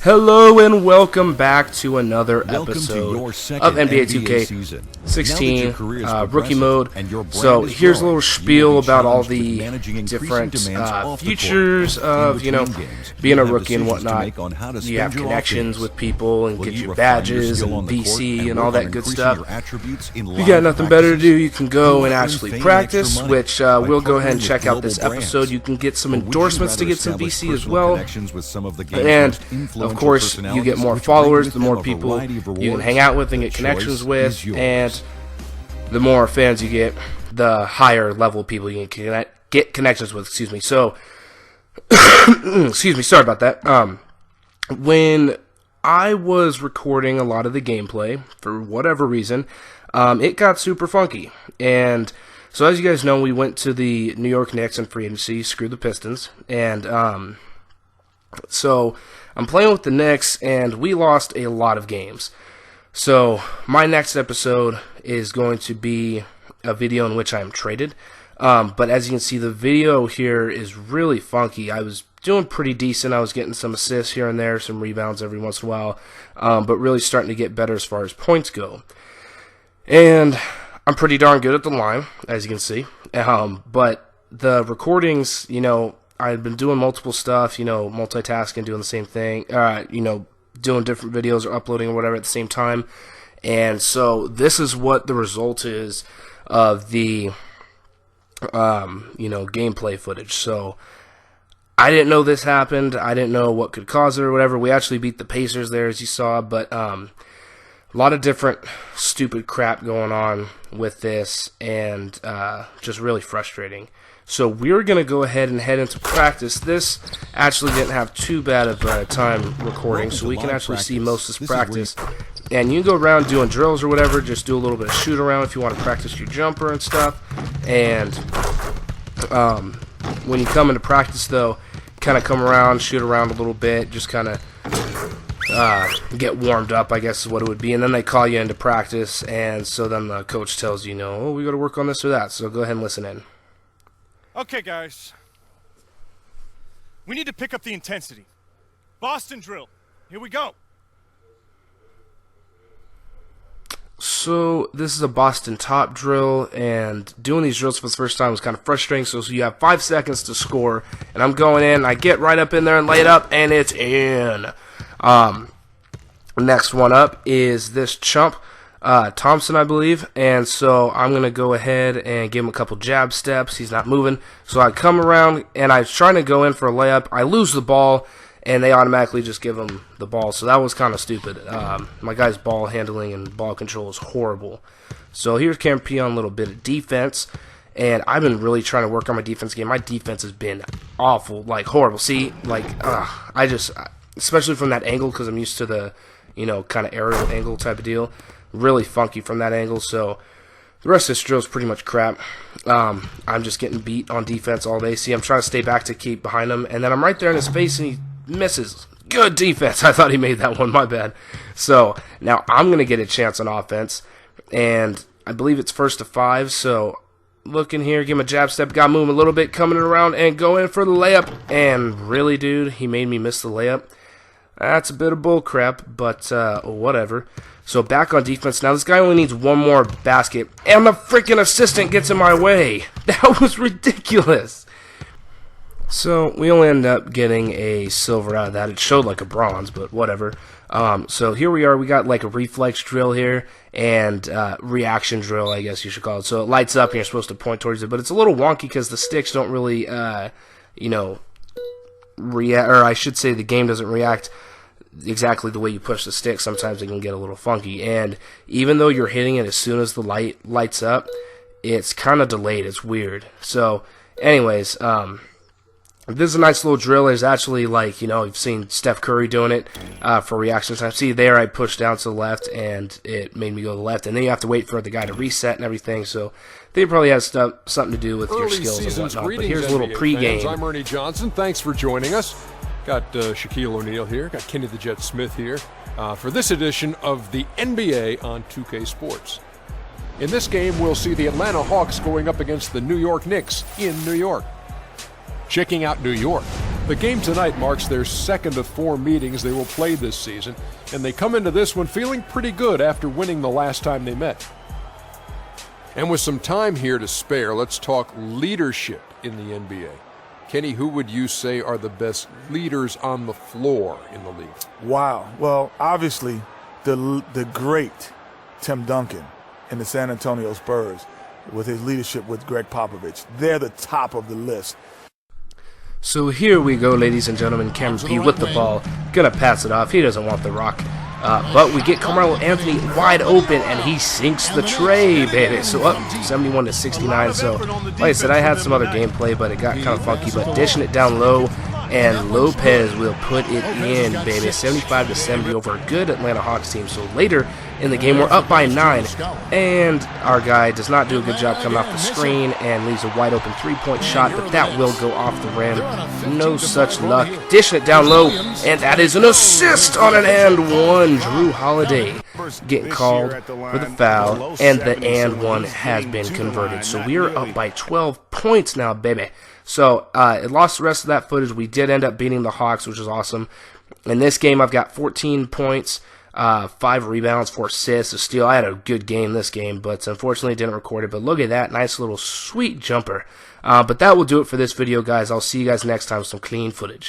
Hello and welcome back to another episode of NBA 2K16 rookie mode. So here's a little spiel about all the different features of, being a rookie and whatnot. You have connections with people and get your badges and VC and all that good stuff. If you got nothing better to do, you can go and actually practice, which we'll go ahead and check out this episode. You can get some endorsements to get some VC as well. And of course, you get more followers, the more people you can hang out with and get connections with, and the more fans you get, the higher level people you can get connections with. Excuse me. So, excuse me. Sorry about that. When I was recording a lot of the gameplay, for whatever reason, it got super funky. And so, as you guys know, we went to the New York Knicks in free agency, screw the Pistons, and so I'm playing with the Knicks, and we lost a lot of games. So my next episode is going to be a video in which I am traded. But as you can see, the video here is really funky. I was doing pretty decent. I was getting some assists here and there, some rebounds every once in a while, but really starting to get better as far as points go. And I'm pretty darn good at the line, as you can see. But the recordings, I've been doing multiple stuff, multitasking, doing the same thing, doing different videos or uploading or whatever at the same time. And so this is what the result is of the, gameplay footage. So I didn't know this happened. I didn't know what could cause it or whatever. We actually beat the Pacers there, as you saw, but a lot of different stupid crap going on with this, and just really frustrating. So we're going to go ahead and head into practice. This actually didn't have too bad of a time recording, so we can actually see most of this practice. And you can go around doing drills or whatever, just do a little bit of shoot around if you want to practice your jumper and stuff. And when you come into practice, though, kind of come around, shoot around a little bit, just kind of get warmed up, I guess is what it would be. And then they call you into practice, and so then the coach tells you, oh, we got to work on this or that. So go ahead and listen in. Okay, guys. We need to pick up the intensity. Boston drill. Here we go. So this is a Boston top drill, and doing these drills for the first time was kind of frustrating. So you have 5 seconds to score, and I'm going in. I get right up in there and lay it up, and it's in. Next one up is this chump. Thompson, I believe, and so I'm going to go ahead and give him a couple jab steps. He's not moving, so I come around, and I was trying to go in for a layup. I lose the ball, and they automatically just give him the ball, so that was kind of stupid. My guy's ball handling and ball control is horrible. So here's Cam P on a little bit of defense, and I've been really trying to work on my defense game. My defense has been awful, like horrible. See, especially from that angle, because I'm used to the, kind of aerial angle type of deal. Really funky from that angle, so the rest of this drill is pretty much crap. I'm just getting beat on defense all day. See, I'm trying to stay back to keep behind him, and then I'm right there in his face, and he misses. Good defense. I thought he made that one. My bad. So now I'm going to get a chance on offense, and I believe it's 1st to 5, so look in here, give him a jab step, got to move him a little bit, coming around, and go in for the layup, and really, dude, he made me miss the layup. That's a bit of bull crap, but whatever. So back on defense. Now this guy only needs one more basket, and the freaking assistant gets in my way. That was ridiculous. So we only ended up getting a silver out of that. It showed like a bronze, but whatever. So here we are. We got like a reflex drill here and reaction drill, I guess you should call it. So it lights up, and you're supposed to point towards it, but it's a little wonky because the sticks don't really, react, or I should say the game doesn't react exactly the way you push the stick. Sometimes it can get a little funky, and even though you're hitting it as soon as the light lights up, it's kind of delayed. It's weird. So anyways, this is a nice little drill. There's actually, you've seen Steph Curry doing it for reaction time. See there, I pushed down to the left, and it made me go to the left, and then you have to wait for the guy to reset and everything. So I think it probably has something to do with your skills and whatnot. But here's a little pregame. I'm Ernie Johnson. Thanks for joining us. Got Shaquille O'Neal here. Got Kenny the Jet Smith here for this edition of the NBA on 2K Sports. In this game, we'll see the Atlanta Hawks going up against the New York Knicks in New York. Checking out New York, The game tonight marks their second of 4 meetings they will play this season, and they come into this one feeling pretty good after winning the last time they met. And with some time here to spare, let's talk leadership in the NBA. Kenny, who would you say are the best leaders on the floor in the league? Wow. Well, obviously, the great Tim Duncan in the San Antonio Spurs with his leadership with Greg Popovich. They're the top of the list. So here we go, ladies and gentlemen. Cameron P with the ball. Gonna pass it off. He doesn't want the rock. But we get Carmelo Anthony wide open, and he sinks the tray, baby. So up 71-69. So, like I said, I had some other gameplay, but it got kind of funky. But dishing it down low, and Lopez will put it in, baby. 75-70 over a good Atlanta Hawks team. So later in the game, we're up by 9, and our guy does not do a good job coming off the screen and leaves a wide open 3-point shot, but that will go off the rim. No such luck. Dishing it down low, and that is an assist on an and one. Drew Holiday getting called for the foul, and the and one has been converted. So we are up by 12 points now, baby. So it lost the rest of that footage. We did end up beating the Hawks, which is awesome. In this game, I've got 14 points, 5 rebounds, 4 assists, a steal. I had a good game this game, but unfortunately didn't record it. But look at that, nice little sweet jumper. But that will do it for this video, guys. I'll see you guys next time with some clean footage.